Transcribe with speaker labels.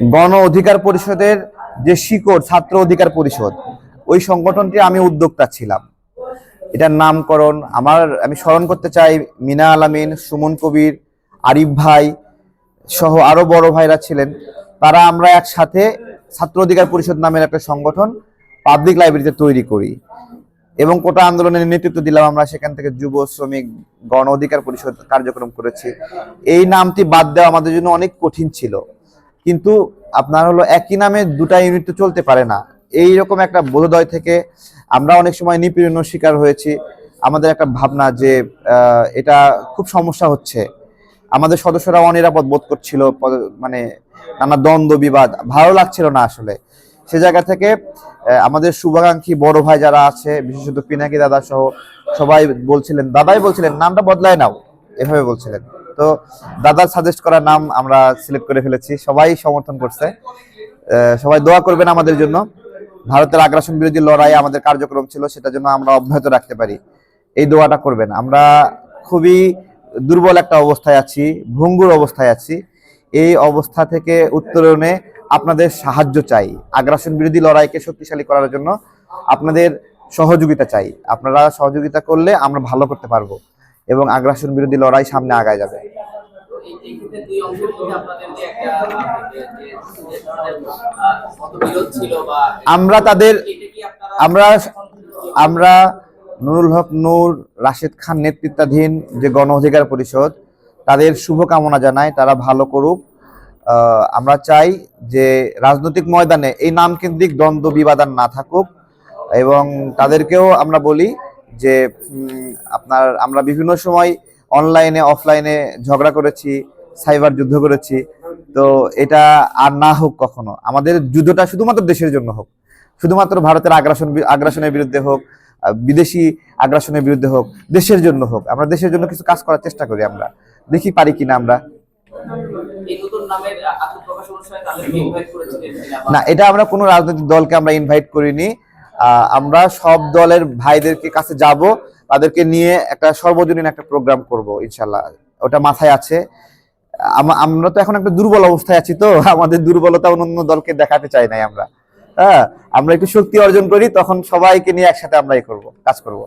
Speaker 1: গণ অধিকার পরিষদের যে শিকড় ছাত্র অধিকার পরিষদ, ওই সংগঠনটি আমি উদ্যোক্তা ছিলাম। এটার নামকরণ আমি স্মরণ করতে চাই, মিনা আলামিন, সুমন কবির, আরিফ ভাই সহ আরো বড় ভাইরা ছিলেন। আমরা একসাথে ছাত্র অধিকার পরিষদ নামের একটা সংগঠন পাবলিক লাইব্রেরিতে তৈরি করি এবং কোটা আন্দোলনের নেতৃত্ব দিলাম আমরা। সেখান থেকে যুব শ্রমিক গণ অধিকার পরিষদ কার্যক্রম করেছি। এই নামটি বাদ দেওয়া আমাদের জন্য অনেক কঠিন ছিল, কিন্তু আপনার হলো একই নামে দুটা ইউনিট তো চলতে পারে না। এইরকম একটা বোধোদয় থেকে আমরা অনেক সময় নিপীড়নের শিকার হয়েছি। আমাদের একটা ভাবনা যে এটা খুব সমস্যা হচ্ছে, আমাদের সদস্যরা অনিরাপদ বোধ করছিল, মানে নানা দ্বন্দ্ব বিবাদ, ভালো লাগছিল না আসলে। সে জায়গা থেকে আমাদের শুভাকাঙ্ক্ষী বড় ভাই যারা আছে, বিশেষত পিনাকি দাদা সহ সবাই দাদাই বলছিলেন নামটা বদলায় নাও, এভাবে বলছিলেন। তো দাদার সাজেস্ট করা নাম আমরা সিলেক্ট করে ফেলেছি, সবাই সমর্থন করছে। সবাই দোয়া করবেন আমাদের জন্য। ভারতের আগ্রাসন বিরোধী লড়াই আমাদের কার্যক্রম ছিল, সেটা যেন আমরা অব্যাহত রাখতে পারি, এই দোয়াটা করবেন। আমরা খুবই দুর্বল একটা অবস্থায় আছি, ভঙ্গুর অবস্থায় আছি। এই অবস্থা থেকে উত্তরণে আপনাদের সাহায্য চাই। আগ্রাসন বিরোধী লড়াইকে শক্তিশালী করার জন্য আপনাদের সহযোগিতা চাই। আপনারা সহযোগিতা করলে আমরা ভালো করতে পারবো এবং আগ্রাসন বিরোধী লড়াই সামনে আগায় যাবে। আমরা নুরুল হক নূর, রাশেদ খান নেতৃত্বাধীন যে গণ অধিকার পরিষদ, তাদের শুভকামনা জানাই, তারা ভালো করুক। আমরা চাই যে রাজনৈতিক ময়দানে এই নাম কেন্দ্রিক দ্বন্দ্ব বিবাদ না থাকুক, এবং তাদেরকেও আমরা বলি যে আমরা বিভিন্ন সময় অনলাইনে অফলাইনে ঝগড়া করেছি, সাইবার যুদ্ধ করেছি, তো এটা আর না হোক কখনো। আমাদের যুদ্ধটা শুধুমাত্র দেশের জন্য হোক, শুধুমাত্র ভারতের আগ্রাসনের বিরুদ্ধে হোক, বিদেশি আগ্রাসনের বিরুদ্ধে হোক, দেশের জন্য হোক। আমরা দেশের জন্য কিছু কাজ করার চেষ্টা করি, আমরা দেখি পারি কিনা আমরা। না, এটা আমরা কোনো রাজনৈতিক দলকে আমরা ইনভাইট করিনি। আমরা সব দলের ভাইদেরকে কাছে যাব, তাদেরকে নিয়ে একটা সর্বজনীন একটা প্রোগ্রাম করব ইনশাল্লাহ, ওটা মাথায় আছে। আমরা তো এখন একটা দুর্বল অবস্থায় আছি, তো আমাদের দুর্বলতা অন্য দলকে দেখাতে চাই নাই আমরা। আমরা একটু শক্তি অর্জন করি, তখন সবাইকে নিয়ে একসাথে আমরা কাজ করব।